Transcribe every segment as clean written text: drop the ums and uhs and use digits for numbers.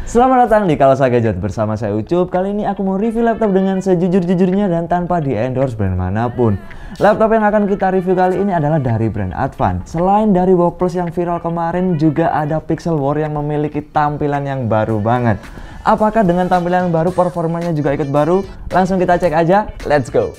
Selamat datang di Kalau Saya Gadget bersama saya Ucup. Kali ini aku mau review laptop dengan sejujur-jujurnya dan tanpa di-endorse brand manapun. Laptop yang akan kita review kali ini adalah dari brand Advan. Selain dari WordPress yang viral kemarin, juga ada Pixel War yang memiliki tampilan yang baru banget. Apakah dengan tampilan yang baru performanya juga ikut baru? Langsung kita cek aja, let's go!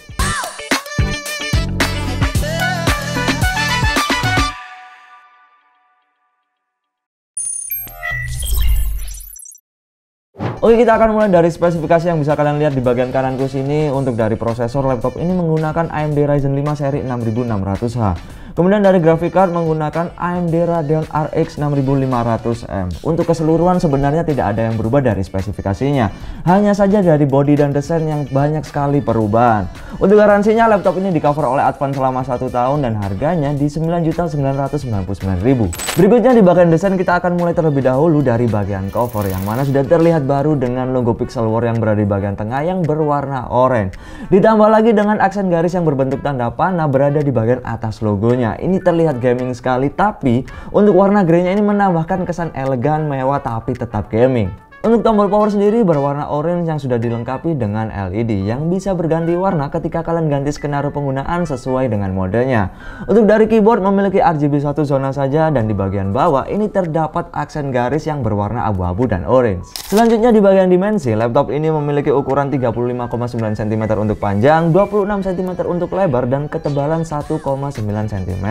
Oke, kita akan mulai dari spesifikasi yang bisa kalian lihat di bagian kananku sini. Untuk dari prosesor, laptop ini menggunakan AMD Ryzen 5 seri 6600H. Kemudian dari graphic card menggunakan AMD Radeon RX 6500M. Untuk keseluruhan sebenarnya tidak ada yang berubah dari spesifikasinya. Hanya saja dari body dan desain yang banyak sekali perubahan. Untuk garansinya, laptop ini di cover oleh Advan selama 1 tahun dan harganya di 9.999.000. Berikutnya di bagian desain kita akan mulai terlebih dahulu dari bagian cover yang mana sudah terlihat baru dengan logo Pixel War yang berada di bagian tengah yang berwarna oranye. Ditambah lagi dengan aksen garis yang berbentuk tanda panah berada di bagian atas logonya. Ini terlihat gaming sekali, tapi untuk warna grey-nya ini menambahkan kesan elegan, mewah, tapi tetap gaming. Untuk tombol power sendiri berwarna orange yang sudah dilengkapi dengan LED yang bisa berganti warna ketika kalian ganti skenario penggunaan sesuai dengan modenya. Untuk dari keyboard memiliki RGB 1 zona saja, dan di bagian bawah ini terdapat aksen garis yang berwarna abu-abu dan orange. Selanjutnya di bagian dimensi, laptop ini memiliki ukuran 35,9 cm untuk panjang, 26 cm untuk lebar, dan ketebalan 1,9 cm.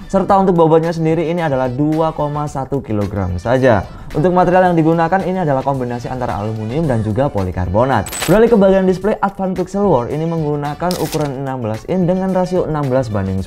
Serta untuk bobotnya sendiri ini adalah 2,1 kg saja. Untuk material yang digunakan ini adalah kombinasi antara aluminium dan juga polikarbonat. Beralih ke bagian display, Advan Pixel War ini menggunakan ukuran 16 in dengan rasio 16:10.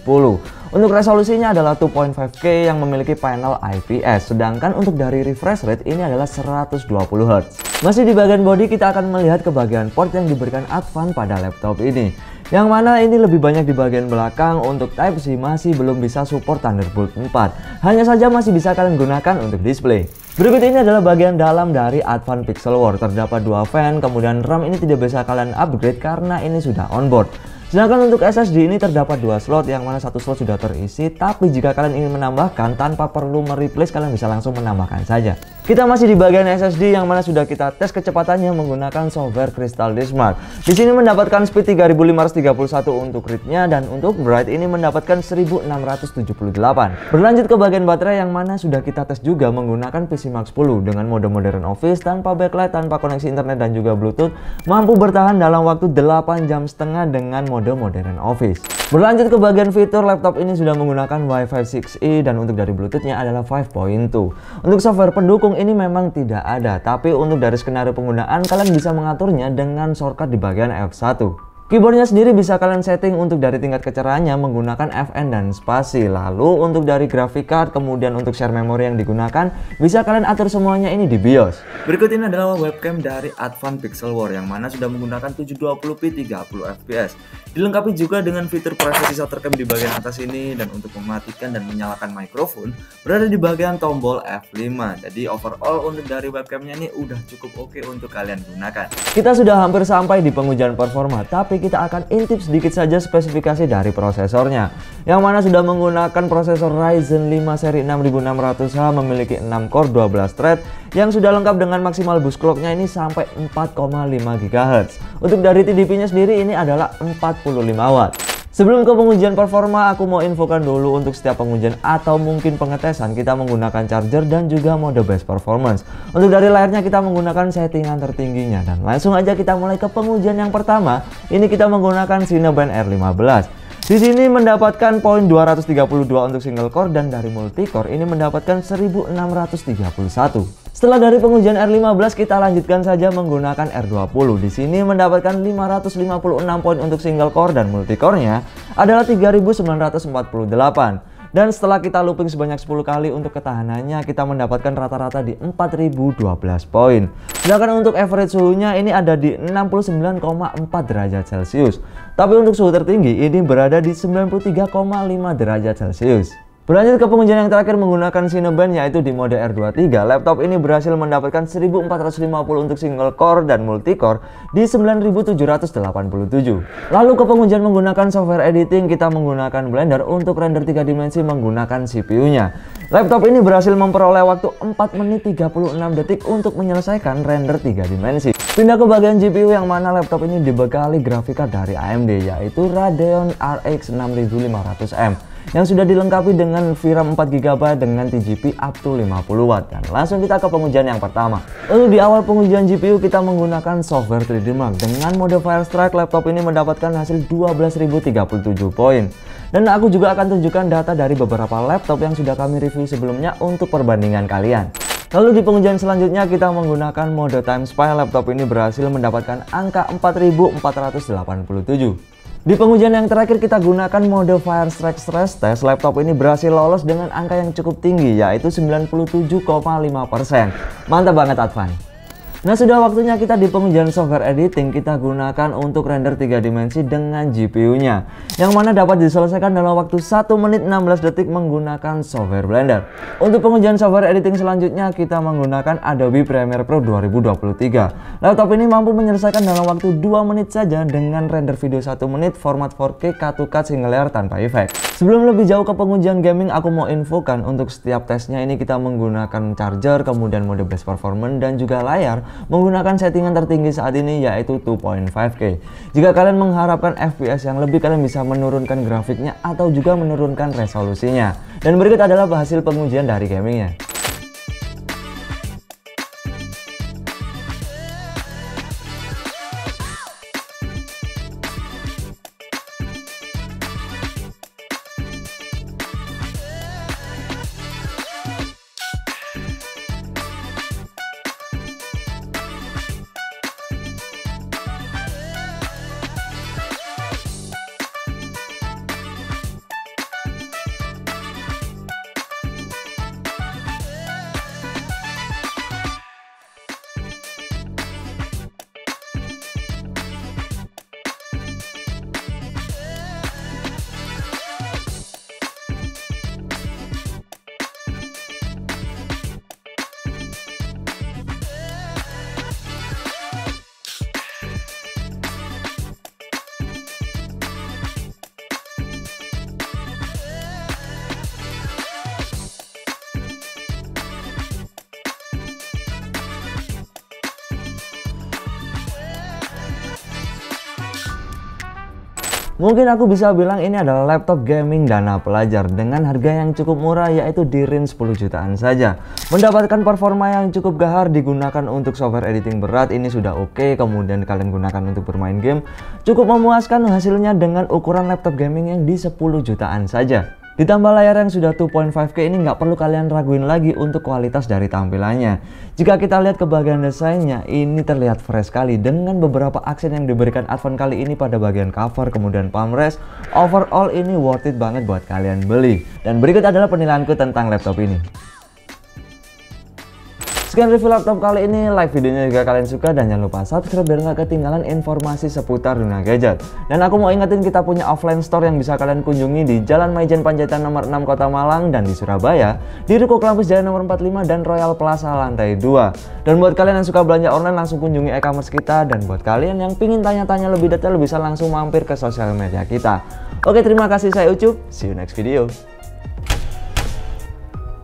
Untuk resolusinya adalah 2.5K yang memiliki panel IPS. Sedangkan untuk dari refresh rate ini adalah 120 Hz. Masih di bagian body, kita akan melihat ke bagian port yang diberikan Advan pada laptop ini. Yang mana ini lebih banyak di bagian belakang. Untuk Type-C masih belum bisa support Thunderbolt 4. Hanya saja masih bisa kalian gunakan untuk display. Berikut ini adalah bagian dalam dari Advan Pixel War. Terdapat 2 fan, kemudian RAM ini tidak bisa kalian upgrade karena ini sudah onboard. Sedangkan untuk SSD ini terdapat 2 slot yang mana 1 slot sudah terisi, tapi jika kalian ingin menambahkan tanpa perlu mereplace, kalian bisa langsung menambahkan saja. Kita masih di bagian SSD yang mana sudah kita tes kecepatannya menggunakan software Crystal Disk Mark. Di sini mendapatkan speed 3531 untuk read-nya, dan untuk write ini mendapatkan 1678. Berlanjut ke bagian baterai yang mana sudah kita tes juga menggunakan PCMark 10 dengan mode modern office, tanpa backlight, tanpa koneksi internet dan juga Bluetooth, mampu bertahan dalam waktu 8,5 jam dengan mode modern office. Berlanjut ke bagian fitur, laptop ini sudah menggunakan Wi-Fi 6E dan untuk dari Bluetooth-nya adalah 5.2. Untuk software pendukung ini memang tidak ada, tapi untuk dari skenario penggunaan kalian bisa mengaturnya dengan shortcut di bagian F1. Keyboardnya sendiri bisa kalian setting untuk dari tingkat kecerahannya menggunakan FN dan spasi. Lalu untuk dari graphic card, kemudian untuk share memory yang digunakan, bisa kalian atur semuanya ini di BIOS. Berikut ini adalah webcam dari Advan Pixel War yang mana sudah menggunakan 720p 30fps. Dilengkapi juga dengan fitur privacy shutter cam di bagian atas ini, dan untuk mematikan dan menyalakan mikrofon berada di bagian tombol F5. Jadi overall untuk dari webcamnya ini udah cukup oke untuk kalian gunakan. Kita sudah hampir sampai di pengujian performa, tapi kita akan intip sedikit saja spesifikasi dari prosesornya, yang mana sudah menggunakan prosesor Ryzen 5 seri 6600H memiliki 6 core 12 thread yang sudah lengkap dengan maksimal boost clocknya ini sampai 4,5 GHz. Untuk dari TDP nya sendiri ini adalah 45 Watt. Sebelum ke pengujian performa, aku mau infokan dulu untuk setiap pengujian atau mungkin pengetesan kita menggunakan charger dan juga mode best performance. Untuk dari layarnya kita menggunakan settingan tertingginya, dan langsung aja kita mulai ke pengujian yang pertama. Ini kita menggunakan Cinebench R15. Di sini mendapatkan poin 232 untuk single core, dan dari multi core ini mendapatkan 1631. Setelah dari pengujian R15, kita lanjutkan saja menggunakan R20. Di sini mendapatkan 556 poin untuk single core, dan multi core-nya adalah 3948. Dan setelah kita looping sebanyak 10 kali, untuk ketahanannya kita mendapatkan rata-rata di 4012 poin. Sedangkan untuk average suhunya ini ada di 69,4 derajat Celcius. Tapi untuk suhu tertinggi ini berada di 93,5 derajat Celcius. Berlanjut ke pengujian yang terakhir menggunakan Cinebench, yaitu di mode R23. Laptop ini berhasil mendapatkan 1450 untuk single core dan multicore di 9787. Lalu ke pengujian menggunakan software editing, kita menggunakan Blender untuk render 3 dimensi menggunakan CPU-nya. Laptop ini berhasil memperoleh waktu 4 menit 36 detik untuk menyelesaikan render 3 dimensi. Pindah ke bagian GPU, yang mana laptop ini dibekali grafika dari AMD, yaitu Radeon RX 6500M. Yang sudah dilengkapi dengan VRAM 4GB dengan TGP up to 50W. Dan langsung kita ke pengujian yang pertama. Lalu di awal pengujian GPU kita menggunakan software 3D Mark. Dengan mode Firestrike, laptop ini mendapatkan hasil 12.037 poin. Dan aku juga akan tunjukkan data dari beberapa laptop yang sudah kami review sebelumnya untuk perbandingan kalian. Lalu di pengujian selanjutnya kita menggunakan mode Time Spy. Laptop ini berhasil mendapatkan angka 4487. Di pengujian yang terakhir kita gunakan mode Firestrike Stress Test. Laptop ini berhasil lolos dengan angka yang cukup tinggi, yaitu 97,5%. Mantap banget Advan. Nah, sudah waktunya kita di pengujian software editing kita gunakan untuk render 3 dimensi dengan GPU-nya, yang mana dapat diselesaikan dalam waktu 1 menit 16 detik menggunakan software Blender. Untuk pengujian software editing selanjutnya kita menggunakan Adobe Premiere Pro 2023. Laptop ini mampu menyelesaikan dalam waktu 2 menit saja dengan render video 1 menit format 4K cut to cut single layer tanpa efek. Sebelum lebih jauh ke pengujian gaming, aku mau infokan untuk setiap tesnya ini kita menggunakan charger, kemudian mode best performance, dan juga layar menggunakan settingan tertinggi saat ini, yaitu 2.5K. Jika kalian mengharapkan FPS yang lebih, kalian bisa menurunkan grafiknya atau juga menurunkan resolusinya. Dan berikut adalah hasil pengujian dari gamingnya. Mungkin aku bisa bilang ini adalah laptop gaming dana pelajar dengan harga yang cukup murah, yaitu di range 10 jutaan saja. Mendapatkan performa yang cukup gahar, digunakan untuk software editing berat ini sudah oke, kemudian kalian gunakan untuk bermain game, cukup memuaskan hasilnya dengan ukuran laptop gaming yang di 10 jutaan saja. Ditambah layar yang sudah 2.5K ini nggak perlu kalian raguin lagi untuk kualitas dari tampilannya. Jika kita lihat ke bagian desainnya, ini terlihat fresh sekali dengan beberapa aksen yang diberikan Advan kali ini pada bagian cover, kemudian palm rest. Overall ini worth it banget buat kalian beli. Dan berikut adalah penilaianku tentang laptop ini. Sekian review laptop kali ini. Like videonya jika kalian suka, dan jangan lupa subscribe biar nggak ketinggalan informasi seputar dunia gadget. Dan aku mau ingetin kita punya offline store yang bisa kalian kunjungi di Jalan Maijen Panjaitan nomor 6 Kota Malang, dan di Surabaya di Ruko Columbus Jalan nomor 45 dan Royal Plaza lantai 2. Dan buat kalian yang suka belanja online, langsung kunjungi e-commerce kita. Dan buat kalian yang pingin tanya-tanya lebih detail, bisa langsung mampir ke sosial media kita. Oke, terima kasih, saya Ucup. See you next video.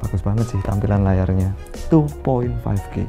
Bagus banget sih tampilan layarnya, 2.5K.